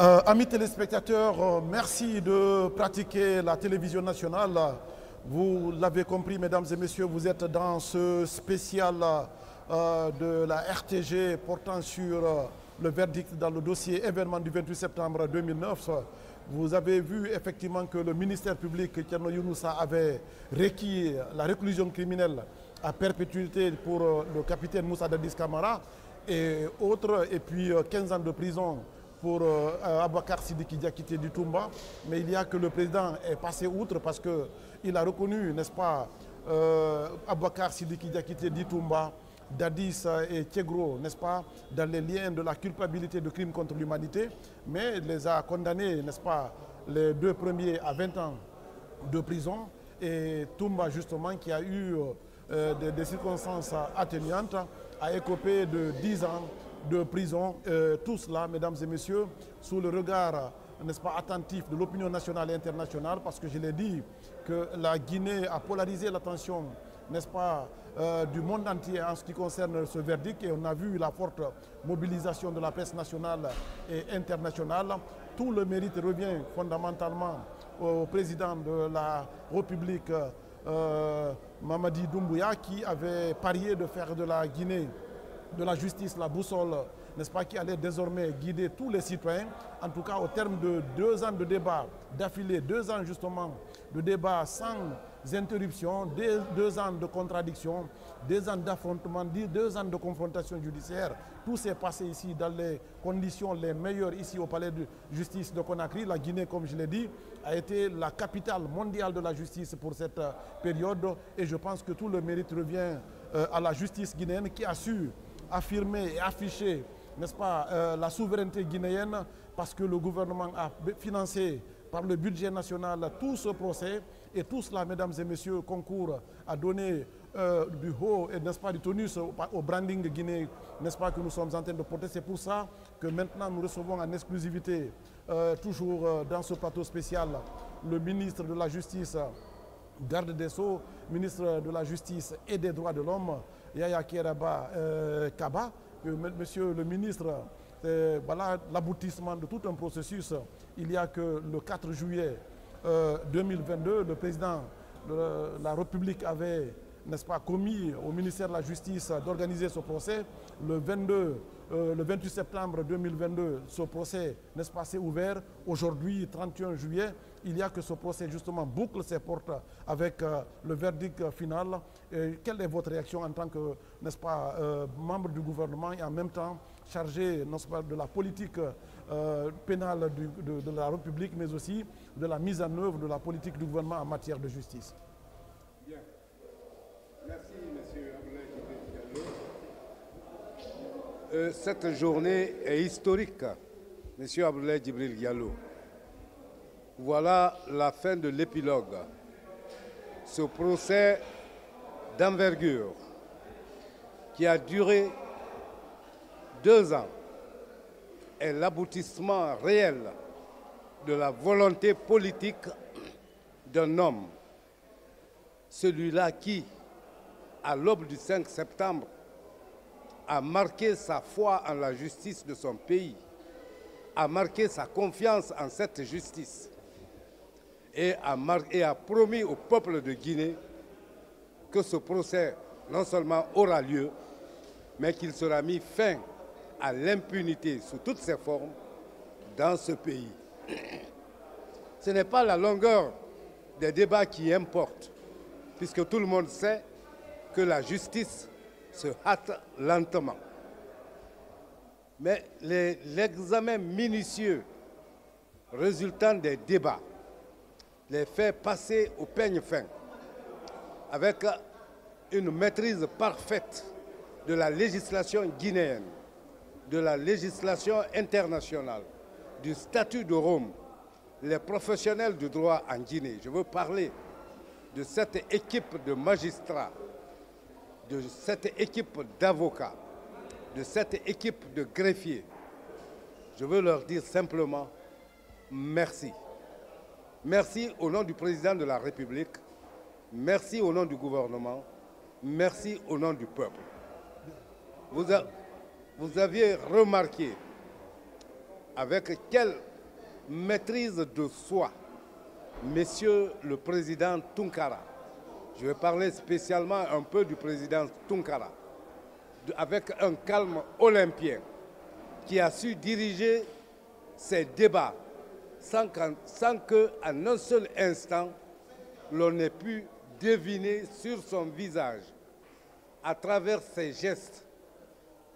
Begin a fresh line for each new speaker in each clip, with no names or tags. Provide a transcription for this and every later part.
Amis téléspectateurs, merci de pratiquer la télévision nationale. Vous l'avez compris, mesdames et messieurs, vous êtes dans ce spécial de la RTG portant sur le verdict dans le dossier événement du 28 septembre 2009. Vous avez vu effectivement que le ministère public, Thierno Younoussa, avait requis la réclusion criminelle à perpétuité pour le capitaine Moussa Dadis Camara et autres, et puis 15 ans de prison pour Aboubacar Sidiki Diakité du Toumba. Mais il y a que le président est passé outre parce qu'il a reconnu, n'est-ce pas, Aboubacar Sidiki Diakité du Toumba, Dadis et Tiegro, n'est-ce pas, dans les liens de la culpabilité de crimes contre l'humanité, mais il les a condamnés, n'est-ce pas, les deux premiers à 20 ans de prison, et Toumba, justement, qui a eu des circonstances atténuantes, a écopé de 10 ans de prison. Tout cela, mesdames et messieurs, sous le regard, n'est-ce pas, attentif de l'opinion nationale et internationale, parce que je l'ai dit, que la Guinée a polarisé l'attention, n'est-ce pas, du monde entier en ce qui concerne ce verdict, et on a vu la forte mobilisation de la presse nationale et internationale. Tout le mérite revient fondamentalement au président de la République, Mamadi Doumbouya, qui avait parié de faire de la Guinée, de la justice, la boussole, n'est-ce pas, qui allait désormais guider tous les citoyens. En tout cas, au terme de 2 ans de débat d'affilée, 2 ans justement de débat sans interruption, 2 ans de contradiction, 2 ans d'affrontement, 2 ans de confrontation judiciaire. Tout s'est passé ici dans les conditions les meilleures ici au palais de justice de Conakry. La Guinée, comme je l'ai dit, a été la capitale mondiale de la justice pour cette période, et je pense que tout le mérite revient à la justice guinéenne qui a su affirmer et afficher, n'est-ce pas, la souveraineté guinéenne, parce que le gouvernement a financé par le budget national tout ce procès, et tout cela, mesdames et messieurs, concourt à donner du haut et, n'est-ce pas, du tonus au branding de Guinée, n'est-ce pas, que nous sommes en train de porter. C'est pour ça que maintenant nous recevons en exclusivité, toujours dans ce plateau spécial, le ministre de la Justice, garde des Sceaux, ministre de la Justice et des Droits de l'Homme, Yaya Kieraba Kaba. Monsieur le ministre, voilà l'aboutissement de tout un processus. Il y a que le 4 juillet 2022, le président de la République avait, n'est-ce pas, commis au ministère de la Justice d'organiser ce procès. Le 28 septembre 2022, ce procès, n'est-ce pas, s'est ouvert. Aujourd'hui, 31 juillet, il y a que ce procès, justement, boucle ses portes avec le verdict final. Et quelle est votre réaction en tant que, n'est-ce pas, membre du gouvernement et en même temps chargé, n'est-ce pas, de la politique pénale de la République, mais aussi de la mise en œuvre de la politique du gouvernement en matière de justice?
Bien. Merci, M. Abdoulaye Diallo. Cette journée est historique, M. Abdoulaye Djibril Diallo. Voilà la fin de l'épilogue. Ce procès d'envergure qui a duré 2 ans est l'aboutissement réel de la volonté politique d'un homme, celui-là qui, à l'aube du 5 septembre, a marqué sa foi en la justice de son pays, a marqué sa confiance en cette justice et a promis au peuple de Guinée que ce procès non seulement aura lieu, mais qu'il sera mis fin à l'impunité sous toutes ses formes dans ce pays. Ce n'est pas la longueur des débats qui importe, puisque tout le monde sait que la justice se hâte lentement. Mais l'examen minutieux résultant des débats les fait passer au peigne fin, avec une maîtrise parfaite de la législation guinéenne, de la législation internationale, du statut de Rome, les professionnels du droit en Guinée. Je veux parler de cette équipe de magistrats, de cette équipe d'avocats, de cette équipe de greffiers. Je veux leur dire simplement merci. Merci au nom du président de la République, merci au nom du gouvernement, merci au nom du peuple. Vous aviez remarqué avec quelle maîtrise de soi, Monsieur le Président Tounkara. Je vais parler spécialement un peu du président Tounkara, avec un calme olympien, qui a su diriger ces débats sans qu'en un seul instant, l'on ait pu deviner sur son visage, à travers ses gestes,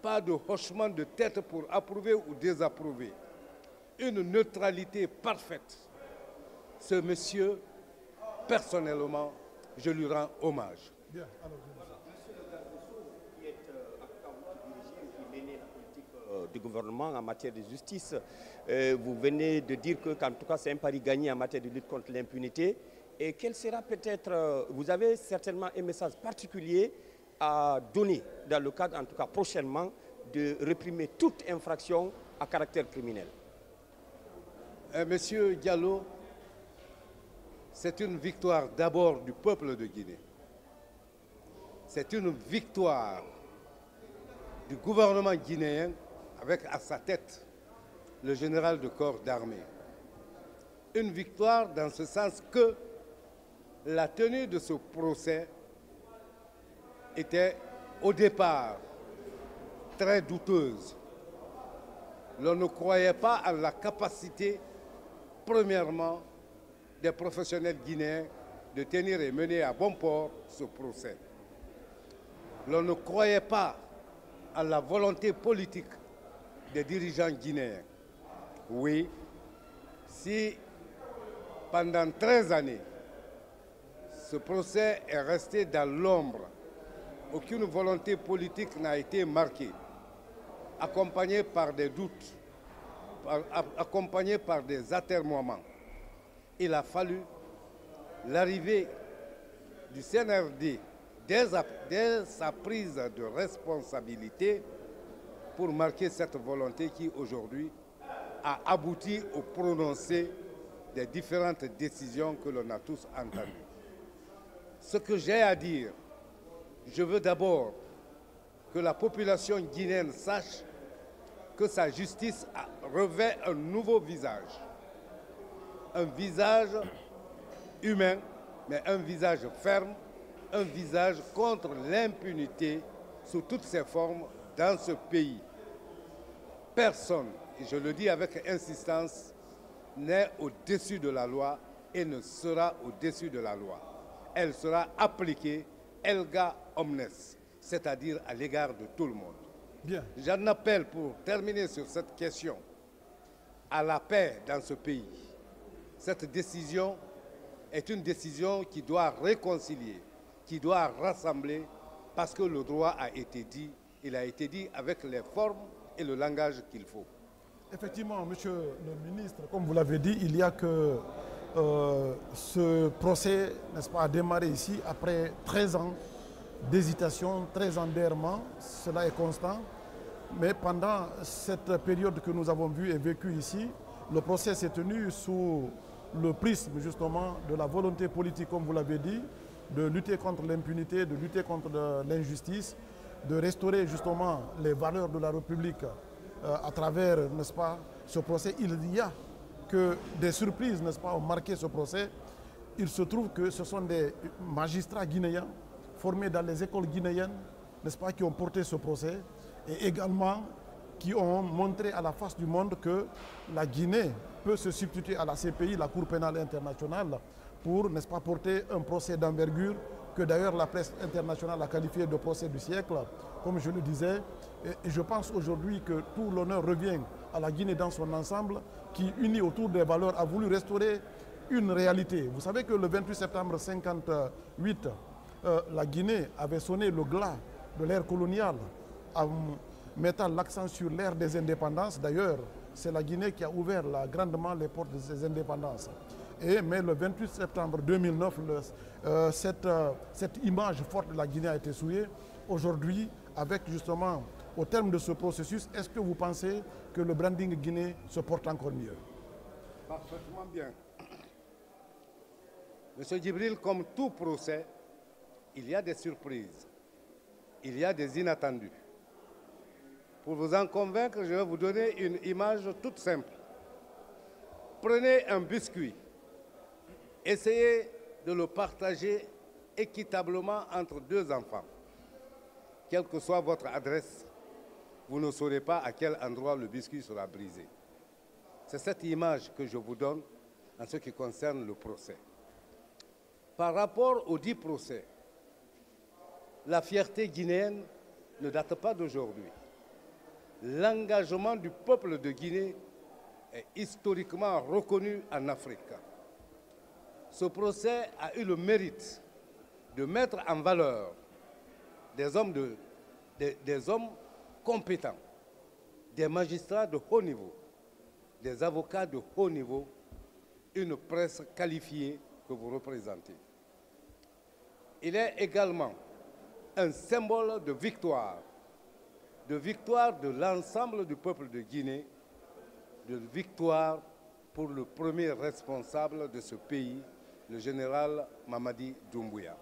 pas de hochement de tête pour approuver ou désapprouver, une neutralité parfaite. Ce monsieur, personnellement, je lui rends hommage.
Bien, alors, monsieur le garde des Sceaux, vous qui êtes avocat, vous qui dirigez, vous qui menez la politique du gouvernement en matière de justice, vous venez de dire qu'en tout cas c'est un pari gagné en matière de lutte contre l'impunité. Et quel sera peut-être, vous avez certainement un message particulier à donner dans le cadre, en tout cas prochainement, de réprimer toute infraction à caractère criminel.
Monsieur Diallo, c'est une victoire d'abord du peuple de Guinée. C'est une victoire du gouvernement guinéen avec à sa tête le général de corps d'armée. Une victoire dans ce sens que la tenue de ce procès était au départ très douteuse. L'on ne croyait pas à la capacité, premièrement, des professionnels guinéens de tenir et mener à bon port ce procès. L'on ne croyait pas à la volonté politique des dirigeants guinéens. Oui, si pendant 13 années, ce procès est resté dans l'ombre, aucune volonté politique n'a été marquée, accompagnée par des doutes, accompagnée par des atermoiements. Il a fallu l'arrivée du CNRD dès sa prise de responsabilité pour marquer cette volonté qui aujourd'hui a abouti au prononcé des différentes décisions que l'on a tous entendues. Ce que j'ai à dire, je veux d'abord que la population guinéenne sache que sa justice revêt un nouveau visage. Un visage humain, mais un visage ferme, un visage contre l'impunité sous toutes ses formes dans ce pays. Personne, et je le dis avec insistance, n'est au-dessus de la loi et ne sera au-dessus de la loi. Elle sera appliquée erga omnes, c'est-à-dire à l'égard de tout le monde.
Bien.
J'en appelle, pour terminer sur cette question, à la paix dans ce pays. Cette décision est une décision qui doit réconcilier, qui doit rassembler, parce que le droit a été dit, il a été dit avec les formes et le langage qu'il faut.
Effectivement, monsieur le ministre, comme vous l'avez dit, il y a que ce procès, n'est-ce pas, a démarré ici après 13 ans d'hésitation, 13 ans d'errement, cela est constant. Mais pendant cette période que nous avons vue et vécue ici, le procès s'est tenu sous le prisme justement de la volonté politique, comme vous l'avez dit, de lutter contre l'impunité, de lutter contre l'injustice, de restaurer justement les valeurs de la République à travers, n'est-ce pas, ce procès. Il y a que des surprises, n'est-ce pas, ont marqué ce procès. Il se trouve que ce sont des magistrats guinéens formés dans les écoles guinéennes, n'est-ce pas, qui ont porté ce procès et également qui ont montré à la face du monde que la Guinée peut se substituer à la CPI, la Cour pénale internationale, pour, n'est-ce pas, porter un procès d'envergure que d'ailleurs la presse internationale a qualifié de procès du siècle, comme je le disais. Et je pense aujourd'hui que tout l'honneur revient à la Guinée dans son ensemble, qui, unie autour des valeurs, a voulu restaurer une réalité. Vous savez que le 28 septembre 1958, la Guinée avait sonné le glas de l'ère coloniale en mettant l'accent sur l'ère des indépendances. D'ailleurs, c'est la Guinée qui a ouvert grandement les portes de ces indépendances. Mais le 28 septembre 2009, cette image forte de la Guinée a été souillée. Aujourd'hui, avec justement, au terme de ce processus, est-ce que vous pensez que le branding guinéen se porte encore mieux?
Parfaitement bien. Monsieur Djibril, comme tout procès, il y a des surprises, il y a des inattendus. Pour vous en convaincre, je vais vous donner une image toute simple. Prenez un biscuit, essayez de le partager équitablement entre deux enfants. Quelle que soit votre adresse, vous ne saurez pas à quel endroit le biscuit sera brisé. C'est cette image que je vous donne en ce qui concerne le procès. Par rapport aux 10 procès, la fierté guinéenne ne date pas d'aujourd'hui. L'engagement du peuple de Guinée est historiquement reconnu en Afrique. Ce procès a eu le mérite de mettre en valeur des hommes compétents, des magistrats de haut niveau, des avocats de haut niveau, une presse qualifiée que vous représentez. Il est également un symbole de victoire de l'ensemble du peuple de Guinée, de victoire pour le premier responsable de ce pays, le général Mamadi Doumbouya.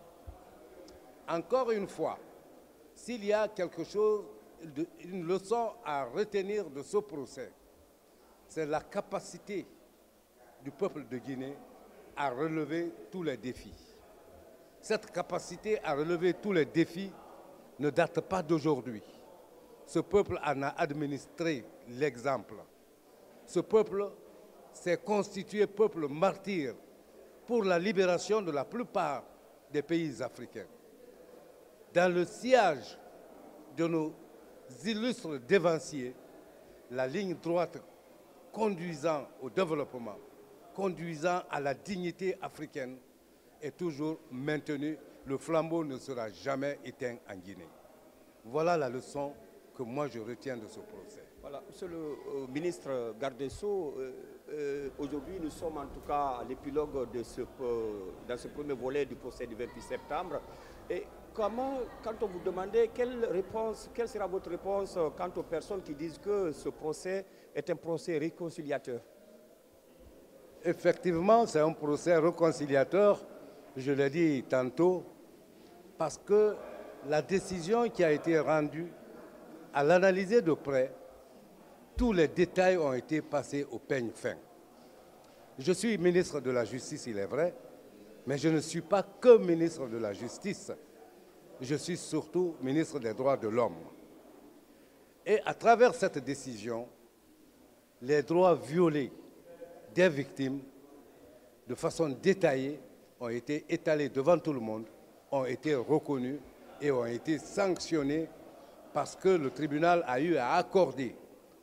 Encore une fois, s'il y a quelque chose, une leçon à retenir de ce procès, c'est la capacité du peuple de Guinée à relever tous les défis. Cette capacité à relever tous les défis ne date pas d'aujourd'hui. Ce peuple en a administré l'exemple. Ce peuple s'est constitué peuple martyr pour la libération de la plupart des pays africains. Dans le sillage de nos illustres dévanciers, la ligne droite conduisant au développement, conduisant à la dignité africaine, est toujours maintenue. Le flambeau ne sera jamais éteint en Guinée. Voilà la leçon que moi je retiens de ce procès.
Voilà, Monsieur le ministre garde des Sceaux, aujourd'hui nous sommes en tout cas à l'épilogue dans ce premier volet du procès du 28 septembre. Et comment, quand on vous demandait quelle sera votre réponse quant aux personnes qui disent que ce procès est un procès réconciliateur?
Effectivement, c'est un procès réconciliateur, je l'ai dit tantôt, parce que la décision qui a été rendue, à l'analyser de près, tous les détails ont été passés au peigne fin. Je suis ministre de la Justice, il est vrai, mais je ne suis pas que ministre de la Justice. Je suis surtout ministre des Droits de l'Homme. Et à travers cette décision, les droits violés des victimes, de façon détaillée, ont été étalés devant tout le monde, ont été reconnus et ont été sanctionnés parce que le tribunal a eu à accorder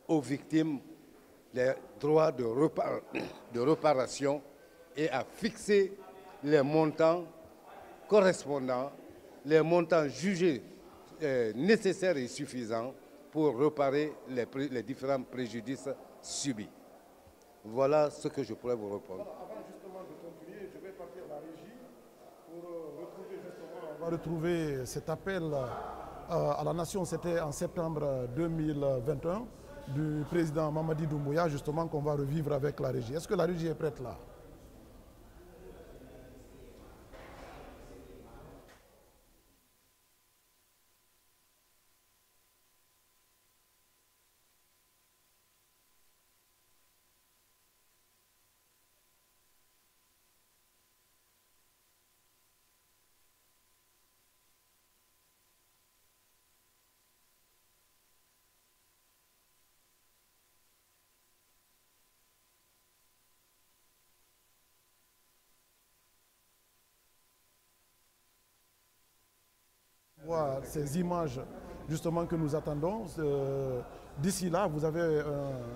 aux victimes les droits de réparation et à fixer les montants correspondants, les montants jugés nécessaires et suffisants pour réparer les différents préjudices subis. Voilà ce que je pourrais vous répondre.
Avant justement de continuer, je vais partir à la régie pour retrouver justement, on va retrouver cet appel à la nation, c'était en septembre 2021, du président Mamadi Doumbouya, justement, qu'on va revivre avec la régie. Est-ce que la régie est prête là? Voir ces images justement que nous attendons. D'ici là, vous avez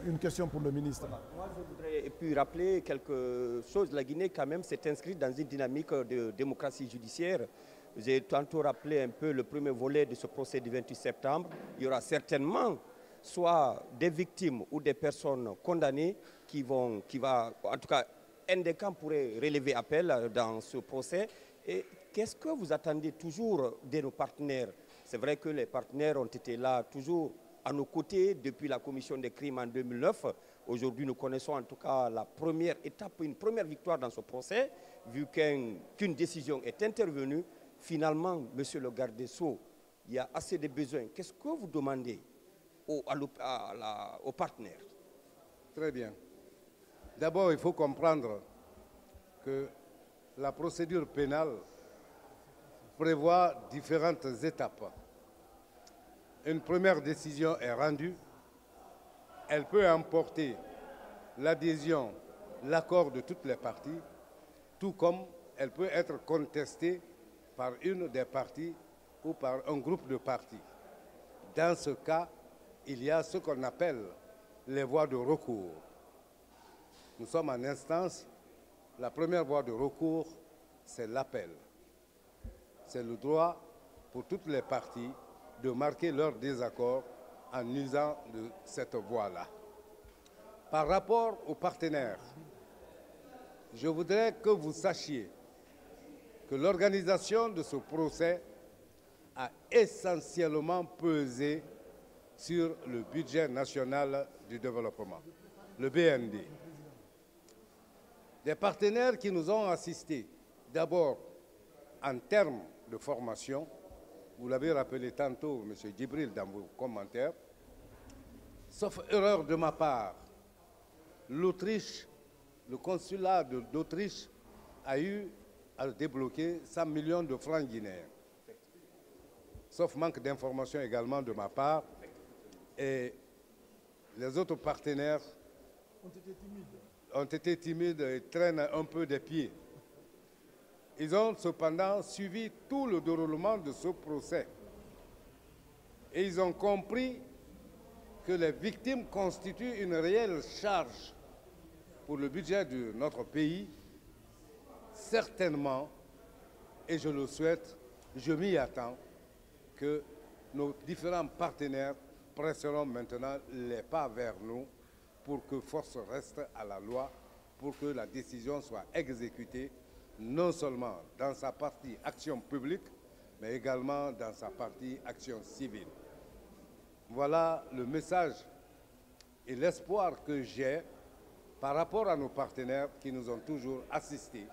une question pour le ministre.
Moi, je voudrais puis rappeler quelque chose. La Guinée, quand même, s'est inscrite dans une dynamique de démocratie judiciaire. J'ai tantôt rappelé un peu le premier volet de ce procès du 28 septembre. Il y aura certainement soit des victimes ou des personnes condamnées qui va, en tout cas, un des camps pourrait relever appel dans ce procès. Et qu'est-ce que vous attendez toujours de nos partenaires? C'est vrai que les partenaires ont été là toujours à nos côtés depuis la commission des crimes en 2009. Aujourd'hui, nous connaissons en tout cas la première étape, une première victoire dans ce procès, vu qu'une décision est intervenue. Finalement, monsieur le garde des Sceaux, il y a assez de besoins. Qu'est-ce que vous demandez aux partenaires?
Très bien. D'abord, il faut comprendre que la procédure pénale prévoit différentes étapes. Une première décision est rendue. Elle peut emporter l'adhésion, l'accord de toutes les parties, tout comme elle peut être contestée par une des parties ou par un groupe de parties. Dans ce cas, il y a ce qu'on appelle les voies de recours. Nous sommes en instance. La première voie de recours, c'est l'appel. C'est le droit pour toutes les parties de marquer leur désaccord en usant de cette voie-là. Par rapport aux partenaires, je voudrais que vous sachiez que l'organisation de ce procès a essentiellement pesé sur le budget national du développement, le BND. Des partenaires qui nous ont assistés, d'abord en termes de formation, vous l'avez rappelé tantôt, M. Djibril, dans vos commentaires, sauf erreur de ma part, l'Autriche, le consulat d'Autriche a eu à débloquer 100 millions de francs guinéens. Sauf manque d'information également de ma part. Et les autres partenaires ont été timides et traînent un peu des pieds. Ils ont cependant suivi tout le déroulement de ce procès. Et ils ont compris que les victimes constituent une réelle charge pour le budget de notre pays. Certainement, et je le souhaite, je m'y attends, que nos différents partenaires presseront maintenant les pas vers nous pour que force reste à la loi, pour que la décision soit exécutée, non seulement dans sa partie action publique, mais également dans sa partie action civile. Voilà le message et l'espoir que j'ai par rapport à nos partenaires qui nous ont toujours assistés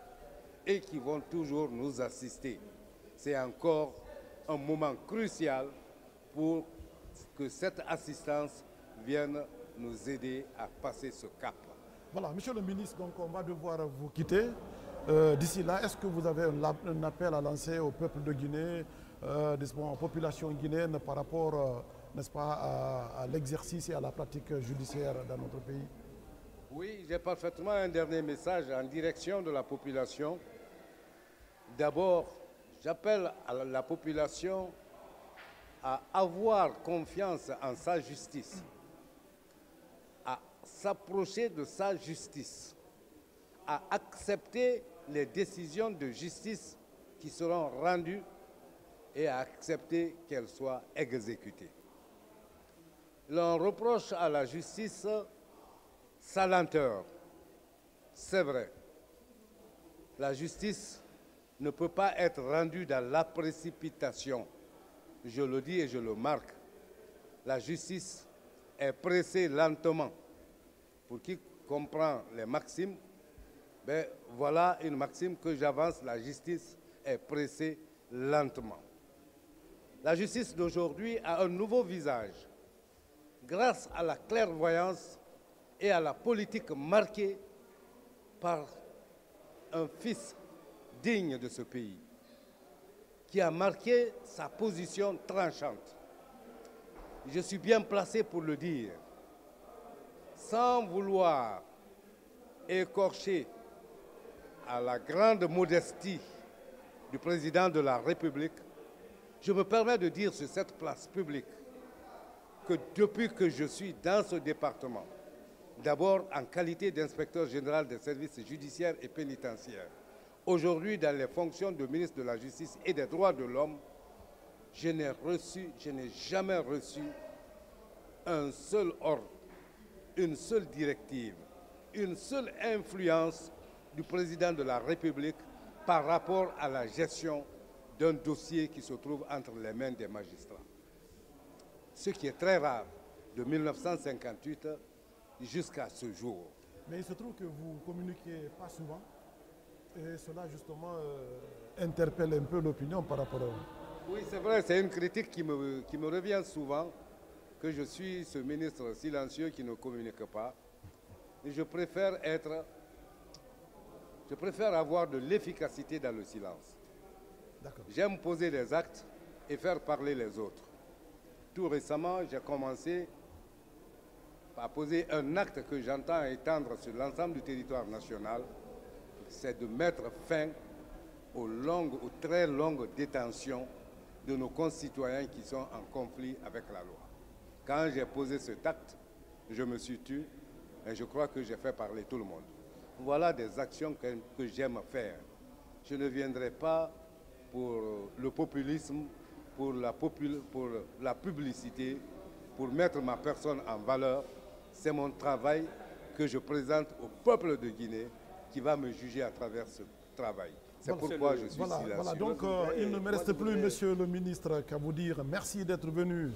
et qui vont toujours nous assister. C'est encore un moment crucial pour que cette assistance vienne nous aider à passer ce cap.
Voilà, Monsieur le ministre, donc on va devoir vous quitter. D'ici là, est-ce que vous avez un appel à lancer au peuple de Guinée, aux populations guinéennes par rapport, n'est-ce pas, à l'exercice et à la pratique judiciaire dans notre pays?
Oui, j'ai parfaitement un dernier message en direction de la population. D'abord, j'appelle à la population à avoir confiance en sa justice, à s'approcher de sa justice, à accepter les décisions de justice qui seront rendues et à accepter qu'elles soient exécutées. L'on reproche à la justice sa lenteur. C'est vrai. La justice ne peut pas être rendue dans la précipitation. Je le dis et je le marque. La justice est pressée lentement. Pour qui comprend les maximes, ben, voilà une maxime que j'avance. La justice est pressée lentement. La justice d'aujourd'hui a un nouveau visage. Grâce à la clairvoyance et à la politique marquée par un fils digne de ce pays, qui a marqué sa position tranchante. Je suis bien placé pour le dire, sans vouloir écorcher à la grande modestie du président de la République, je me permets de dire sur cette place publique que depuis que je suis dans ce département, d'abord en qualité d'inspecteur général des services judiciaires et pénitentiaires, aujourd'hui dans les fonctions de ministre de la Justice et des Droits de l'Homme, je n'ai jamais reçu un seul ordre, une seule directive, une seule influence du président de la République par rapport à la gestion d'un dossier qui se trouve entre les mains des magistrats. Ce qui est très rare de 1958 jusqu'à ce jour.
Mais il se trouve que vous ne communiquez pas souvent et cela justement interpelle un peu l'opinion par rapport à vous.
Oui, c'est vrai, c'est une critique qui me revient souvent, que je suis ce ministre silencieux qui ne communique pas. je préfère avoir de l'efficacité dans le silence. J'aime poser des actes et faire parler les autres. Tout récemment, j'ai commencé par poser un acte que j'entends étendre sur l'ensemble du territoire national, c'est de mettre fin aux très longues détentions de nos concitoyens qui sont en conflit avec la loi. Quand j'ai posé cet acte, je me suis tu et je crois que j'ai fait parler tout le monde. Voilà des actions que j'aime faire. Je ne viendrai pas pour le populisme, pour la publicité, pour mettre ma personne en valeur. C'est mon travail que je présente au peuple de Guinée qui va me juger à travers ce travail. C'est pourquoi je suis silencieux.
Voilà, donc il ne me reste plus, monsieur le ministre, qu'à vous dire merci d'être venu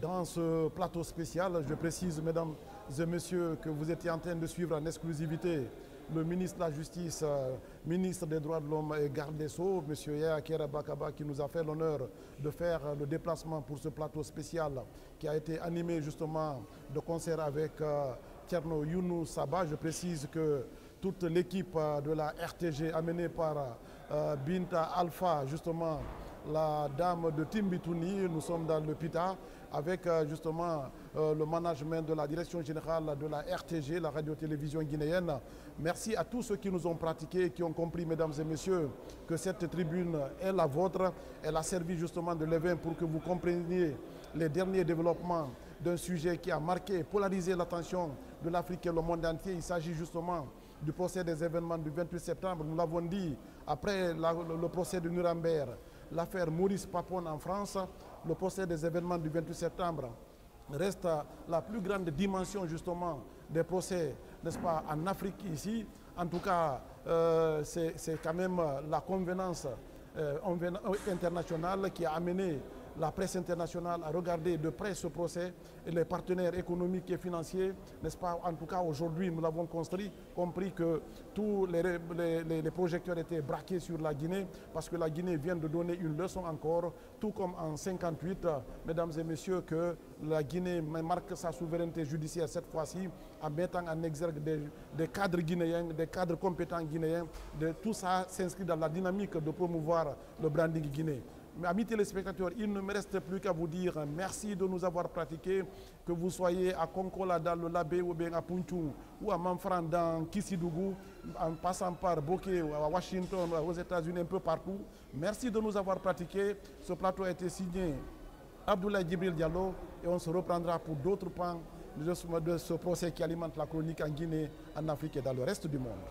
dans ce plateau spécial. Je précise, mesdames et messieurs, que vous étiez en train de suivre en exclusivité le ministre de la Justice, ministre des Droits de l'Homme et garde des Sceaux, monsieur Yaya Kera Bakaba, qui nous a fait l'honneur de faire le déplacement pour ce plateau spécial qui a été animé justement de concert avec Thierno Younou Saba. Je précise que toute l'équipe de la RTG amenée par Binta Alpha, justement la dame de Timbitouni, nous sommes dans le PITA, avec justement le management de la direction générale de la RTG, la radio-télévision guinéenne. Merci à tous ceux qui nous ont pratiqué, qui ont compris, mesdames et messieurs, que cette tribune est la vôtre. Elle a servi justement de levain pour que vous compreniez les derniers développements d'un sujet qui a marqué et polarisé l'attention de l'Afrique et le monde entier. Il s'agit justement du procès des événements du 28 septembre. Nous l'avons dit, après le procès de Nuremberg, l'affaire Maurice Papon en France, le procès des événements du 28 septembre reste la plus grande dimension justement des procès, n'est-ce pas, en Afrique ici. En tout cas, c'est quand même la convenance internationale qui a amené la presse internationale a regardé de près ce procès et les partenaires économiques et financiers, n'est-ce pas? En tout cas, aujourd'hui, nous l'avons compris que tous les projecteurs étaient braqués sur la Guinée parce que la Guinée vient de donner une leçon encore, tout comme en 1958, mesdames et messieurs, que la Guinée marque sa souveraineté judiciaire cette fois-ci en mettant en exergue des cadres guinéens, des cadres compétents guinéens. Tout ça s'inscrit dans la dynamique de promouvoir le branding guinéen. Amis téléspectateurs, il ne me reste plus qu'à vous dire merci de nous avoir pratiqués, que vous soyez à Konkola dans le Labé ou bien à Punchou ou à Manfran dans Kissidougou, en passant par Bokeh, à Washington, aux États-Unis, un peu partout. Merci de nous avoir pratiqués. Ce plateau a été signé Abdoulaye Djibril Diallo et on se reprendra pour d'autres pans de ce procès qui alimente la chronique en Guinée, en Afrique et dans le reste du monde.